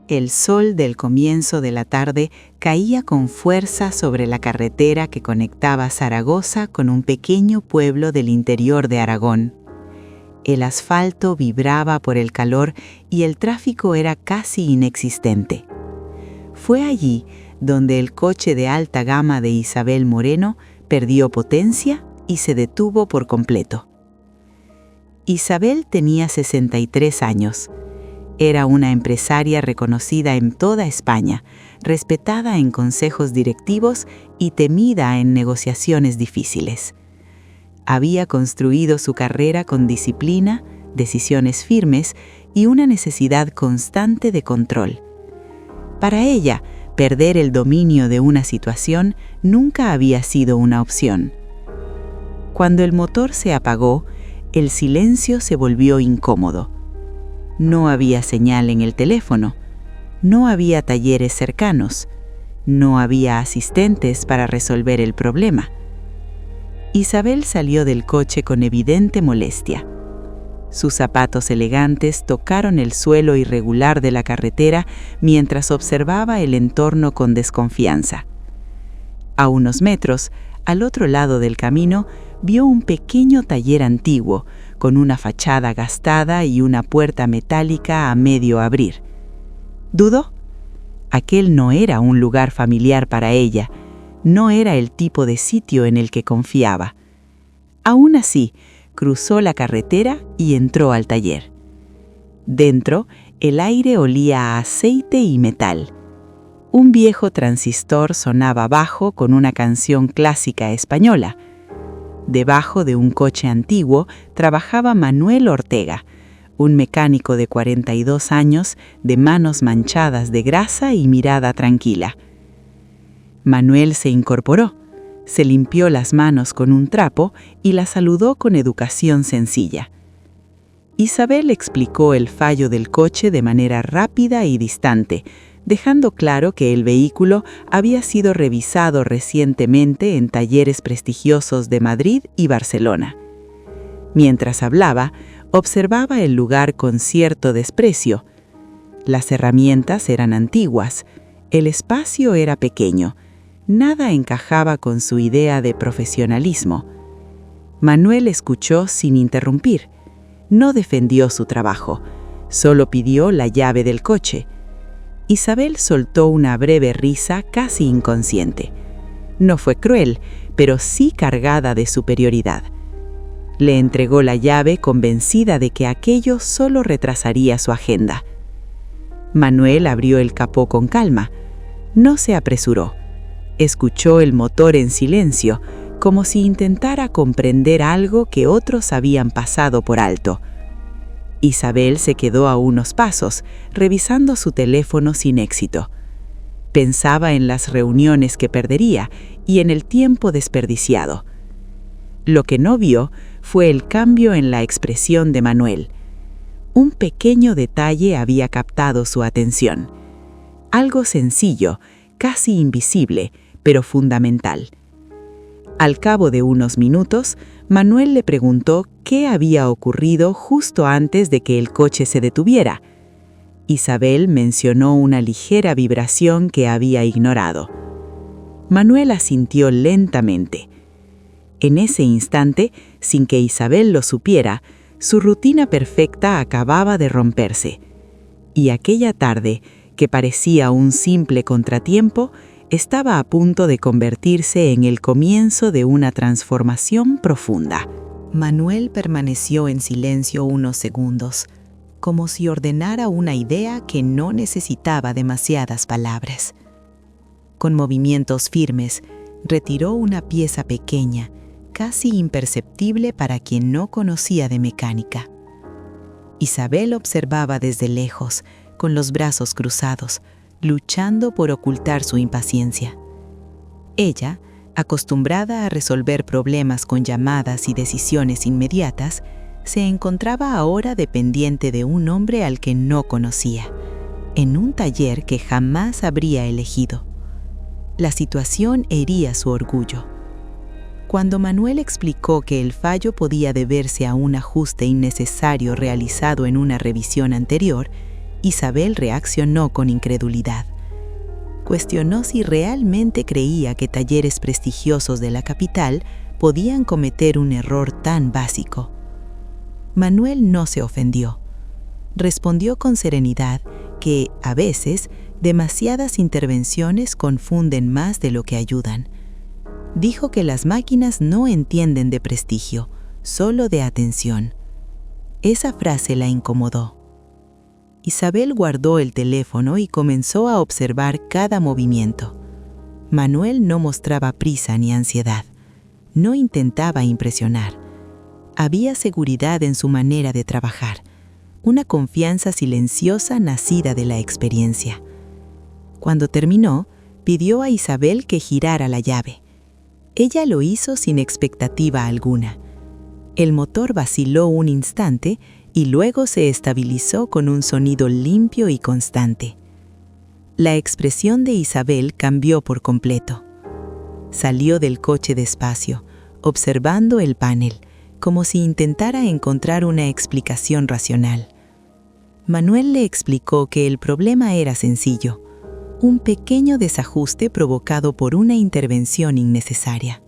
El sol del comienzo de la tarde caía con fuerza sobre la carretera que conectaba Zaragoza con un pequeño pueblo del interior de Aragón. El asfalto vibraba por el calor y el tráfico era casi inexistente. Fue allí donde el coche de alta gama de Isabel Moreno perdió potencia y se detuvo por completo. Isabel tenía 63 años. Era una empresaria reconocida en toda España, respetada en consejos directivos y temida en negociaciones difíciles. Había construido su carrera con disciplina, decisiones firmes y una necesidad constante de control. Para ella, perder el dominio de una situación nunca había sido una opción. Cuando el motor se apagó, el silencio se volvió incómodo. No había señal en el teléfono, no había talleres cercanos, no había asistentes para resolver el problema. Isabel salió del coche con evidente molestia. Sus zapatos elegantes tocaron el suelo irregular de la carretera mientras observaba el entorno con desconfianza. A unos metros, al otro lado del camino, vio un pequeño taller antiguo, con una fachada gastada y una puerta metálica a medio abrir. ¿Dudó? Aquel no era un lugar familiar para ella, no era el tipo de sitio en el que confiaba. Aún así, cruzó la carretera y entró al taller. Dentro, el aire olía a aceite y metal. Un viejo transistor sonaba bajo con una canción clásica española. Debajo de un coche antiguo trabajaba Manuel Ortega, un mecánico de 42 años, de manos manchadas de grasa y mirada tranquila. Manuel se incorporó, se limpió las manos con un trapo y la saludó con educación sencilla. Isabel explicó el fallo del coche de manera rápida y distante, dejando claro que el vehículo había sido revisado recientemente en talleres prestigiosos de Madrid y Barcelona. Mientras hablaba, observaba el lugar con cierto desprecio. Las herramientas eran antiguas, el espacio era pequeño, nada encajaba con su idea de profesionalismo. Manuel escuchó sin interrumpir, no defendió su trabajo, solo pidió la llave del coche. Isabel soltó una breve risa casi inconsciente. No fue cruel, pero sí cargada de superioridad. Le entregó la llave convencida de que aquello solo retrasaría su agenda. Manuel abrió el capó con calma. No se apresuró. Escuchó el motor en silencio, como si intentara comprender algo que otros habían pasado por alto. Isabel se quedó a unos pasos, revisando su teléfono sin éxito. Pensaba en las reuniones que perdería y en el tiempo desperdiciado. Lo que no vio fue el cambio en la expresión de Manuel. Un pequeño detalle había captado su atención. Algo sencillo, casi invisible, pero fundamental. Al cabo de unos minutos, Manuel le preguntó qué había ocurrido justo antes de que el coche se detuviera. Isabel mencionó una ligera vibración que había ignorado. Manuel asintió lentamente. En ese instante, sin que Isabel lo supiera, su rutina perfecta acababa de romperse. Y aquella tarde, que parecía un simple contratiempo, estaba a punto de convertirse en el comienzo de una transformación profunda. Manuel permaneció en silencio unos segundos, como si ordenara una idea que no necesitaba demasiadas palabras. Con movimientos firmes, retiró una pieza pequeña, casi imperceptible para quien no conocía de mecánica. Isabel observaba desde lejos, con los brazos cruzados, luchando por ocultar su impaciencia. Ella, acostumbrada a resolver problemas con llamadas y decisiones inmediatas, se encontraba ahora dependiente de un hombre al que no conocía, en un taller que jamás habría elegido. La situación hería su orgullo. Cuando Manuel explicó que el fallo podía deberse a un ajuste innecesario realizado en una revisión anterior, Isabel reaccionó con incredulidad. Cuestionó si realmente creía que talleres prestigiosos de la capital podían cometer un error tan básico. Manuel no se ofendió. Respondió con serenidad que, a veces, demasiadas intervenciones confunden más de lo que ayudan. Dijo que las máquinas no entienden de prestigio, solo de atención. Esa frase la incomodó. Isabel guardó el teléfono y comenzó a observar cada movimiento. Manuel no mostraba prisa ni ansiedad. No intentaba impresionar. Había seguridad en su manera de trabajar, una confianza silenciosa nacida de la experiencia. Cuando terminó, pidió a Isabel que girara la llave. Ella lo hizo sin expectativa alguna. El motor vaciló un instante y luego se estabilizó con un sonido limpio y constante. La expresión de Isabel cambió por completo. Salió del coche despacio, observando el panel, como si intentara encontrar una explicación racional. Manuel le explicó que el problema era sencillo, un pequeño desajuste provocado por una intervención innecesaria.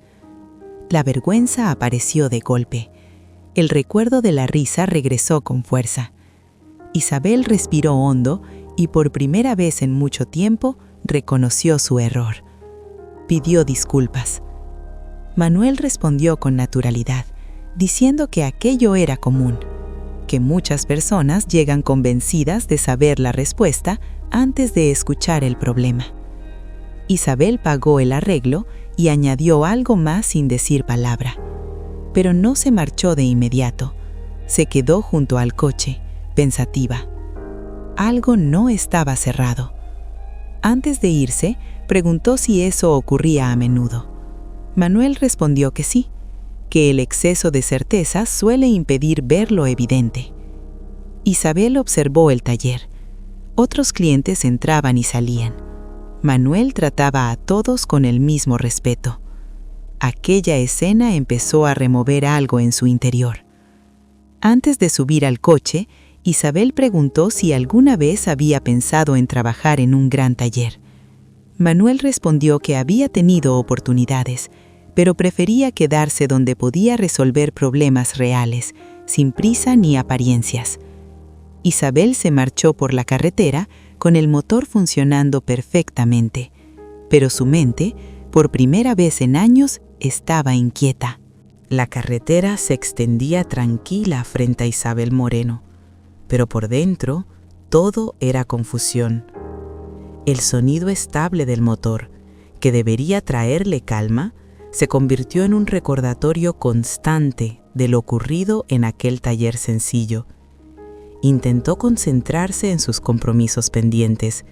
La vergüenza apareció de golpe. El recuerdo de la risa regresó con fuerza. Isabel respiró hondo y por primera vez en mucho tiempo reconoció su error. Pidió disculpas. Manuel respondió con naturalidad, diciendo que aquello era común, que muchas personas llegan convencidas de saber la respuesta antes de escuchar el problema. Isabel pagó el arreglo y añadió algo más sin decir palabra. Pero no se marchó de inmediato. Se quedó junto al coche, pensativa. Algo no estaba cerrado. Antes de irse, preguntó si eso ocurría a menudo. Manuel respondió que sí, que el exceso de certeza suele impedir ver lo evidente. Isabel observó el taller. Otros clientes entraban y salían. Manuel trataba a todos con el mismo respeto. Aquella escena empezó a remover algo en su interior. Antes de subir al coche, Isabel preguntó si alguna vez había pensado en trabajar en un gran taller. Manuel respondió que había tenido oportunidades, pero prefería quedarse donde podía resolver problemas reales, sin prisa ni apariencias. Isabel se marchó por la carretera con el motor funcionando perfectamente, pero su mente, por primera vez en años, estaba inquieta. La carretera se extendía tranquila frente a Isabel Moreno, pero por dentro todo era confusión. El sonido estable del motor, que debería traerle calma, se convirtió en un recordatorio constante de lo ocurrido en aquel taller sencillo. Intentó concentrarse en sus compromisos pendientes,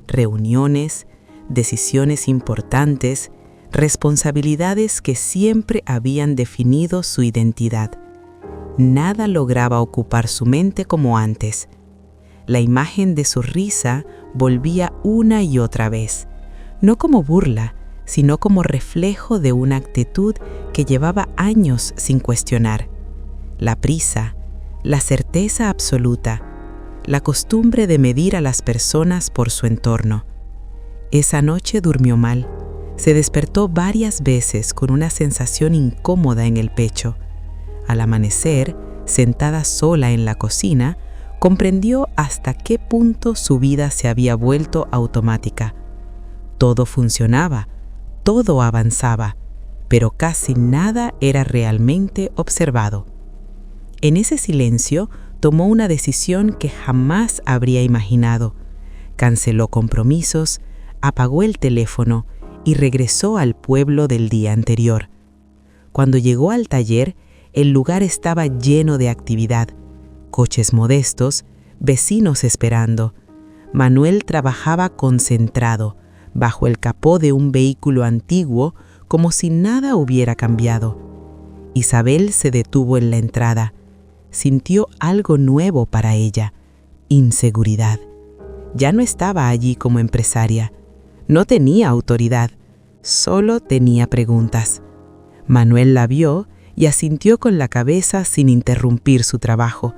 reuniones, decisiones importantes, responsabilidades que siempre habían definido su identidad. Nada lograba ocupar su mente como antes. La imagen de su risa volvía una y otra vez, no como burla, sino como reflejo de una actitud que llevaba años sin cuestionar. La prisa, la certeza absoluta, la costumbre de medir a las personas por su entorno. Esa noche durmió mal. Se despertó varias veces con una sensación incómoda en el pecho. Al amanecer, sentada sola en la cocina, comprendió hasta qué punto su vida se había vuelto automática. Todo funcionaba, todo avanzaba, pero casi nada era realmente observado. En ese silencio, tomó una decisión que jamás habría imaginado. Canceló compromisos, apagó el teléfono y regresó al pueblo del día anterior. Cuando llegó al taller, el lugar estaba lleno de actividad, coches modestos, vecinos esperando. Manuel trabajaba concentrado, bajo el capó de un vehículo antiguo, como si nada hubiera cambiado. Isabel se detuvo en la entrada. Sintió algo nuevo para ella, inseguridad. Ya no estaba allí como empresaria. No tenía autoridad, solo tenía preguntas. Manuel la vio y asintió con la cabeza sin interrumpir su trabajo.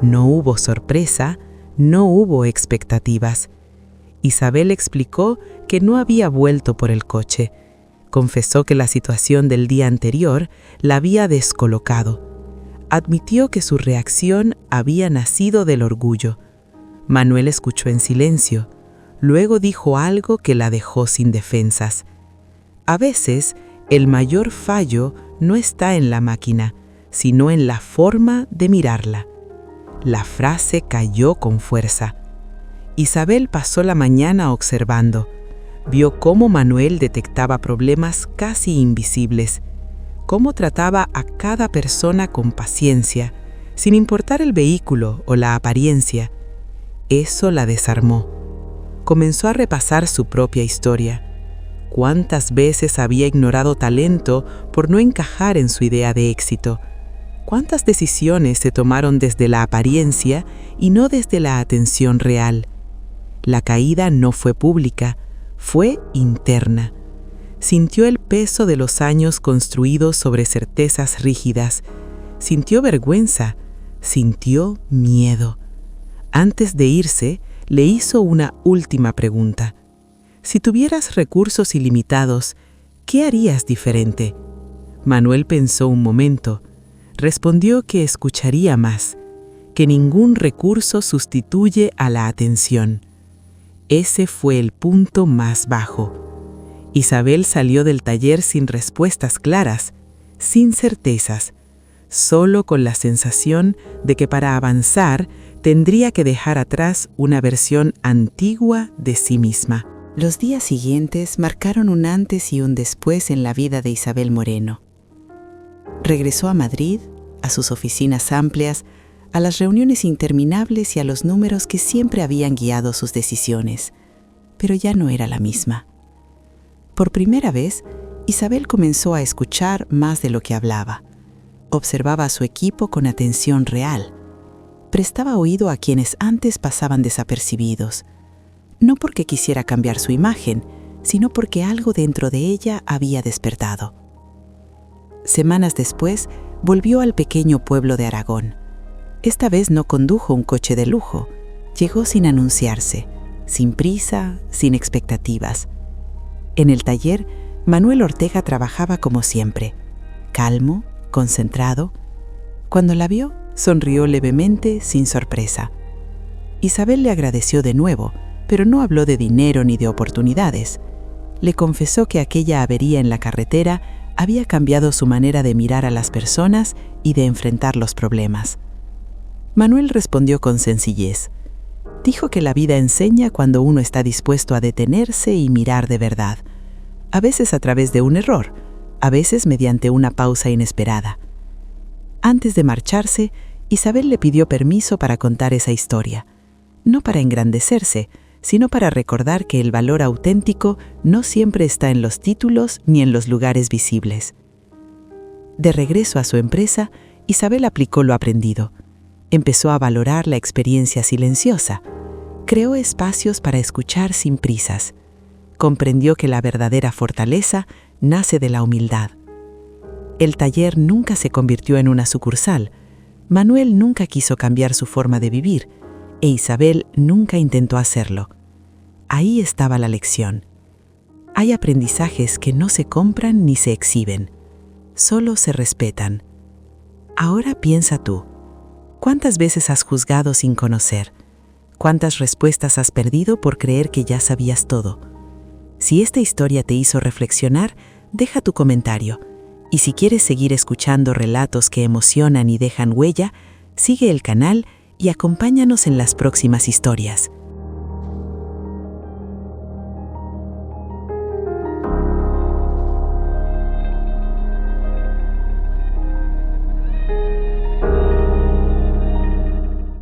No hubo sorpresa, No hubo expectativas. Isabel explicó que no había vuelto por el coche. Confesó que la situación del día anterior la había descolocado. Admitió que su reacción había nacido del orgullo. Manuel escuchó en silencio. Luego dijo algo que la dejó sin defensas. A veces, el mayor fallo no está en la máquina, sino en la forma de mirarla. La frase cayó con fuerza. Isabel pasó la mañana observando. Vio cómo Manuel detectaba problemas casi invisibles, cómo trataba a cada persona con paciencia, sin importar el vehículo o la apariencia. Eso la desarmó. Comenzó a repasar su propia historia. ¿Cuántas veces había ignorado talento por no encajar en su idea de éxito? ¿Cuántas decisiones se tomaron desde la apariencia y no desde la atención real? La caída no fue pública, fue interna. Sintió el peso de los años construidos sobre certezas rígidas. Sintió vergüenza, sintió miedo. Antes de irse, le hizo una última pregunta. Si tuvieras recursos ilimitados, ¿qué harías diferente? Manuel pensó un momento. Respondió que escucharía más, que ningún recurso sustituye a la atención. Ese fue el punto más bajo. Isabel salió del taller sin respuestas claras, sin certezas, solo con la sensación de que para avanzar tendría que dejar atrás una versión antigua de sí misma. Los días siguientes marcaron un antes y un después en la vida de Isabel Moreno. Regresó a Madrid, a sus oficinas amplias, a las reuniones interminables y a los números que siempre habían guiado sus decisiones, pero ya no era la misma. Por primera vez, Isabel comenzó a escuchar más de lo que hablaba. Observaba a su equipo con atención real. Prestaba oído a quienes antes pasaban desapercibidos, no porque quisiera cambiar su imagen, sino porque algo dentro de ella había despertado. Semanas después, volvió al pequeño pueblo de Aragón. Esta vez no condujo un coche de lujo. Llegó sin anunciarse, sin prisa, sin expectativas. En el taller, Manuel Ortega trabajaba como siempre, calmo, concentrado. Cuando la vio, sonrió levemente, sin sorpresa. Isabel le agradeció de nuevo, pero no habló de dinero ni de oportunidades. Le confesó que aquella avería en la carretera había cambiado su manera de mirar a las personas y de enfrentar los problemas. Manuel respondió con sencillez. Dijo que la vida enseña cuando uno está dispuesto a detenerse y mirar de verdad, a veces a través de un error, a veces mediante una pausa inesperada. Antes de marcharse, Isabel le pidió permiso para contar esa historia, no para engrandecerse, sino para recordar que el valor auténtico no siempre está en los títulos ni en los lugares visibles. De regreso a su empresa, Isabel aplicó lo aprendido. Empezó a valorar la experiencia silenciosa. Creó espacios para escuchar sin prisas. Comprendió que la verdadera fortaleza nace de la humildad. El taller nunca se convirtió en una sucursal. Manuel nunca quiso cambiar su forma de vivir, e Isabel nunca intentó hacerlo. Ahí estaba la lección. Hay aprendizajes que no se compran ni se exhiben, solo se respetan. Ahora piensa tú. ¿Cuántas veces has juzgado sin conocer? ¿Cuántas respuestas has perdido por creer que ya sabías todo? Si esta historia te hizo reflexionar, deja tu comentario. Y si quieres seguir escuchando relatos que emocionan y dejan huella, sigue el canal y acompáñanos en las próximas historias.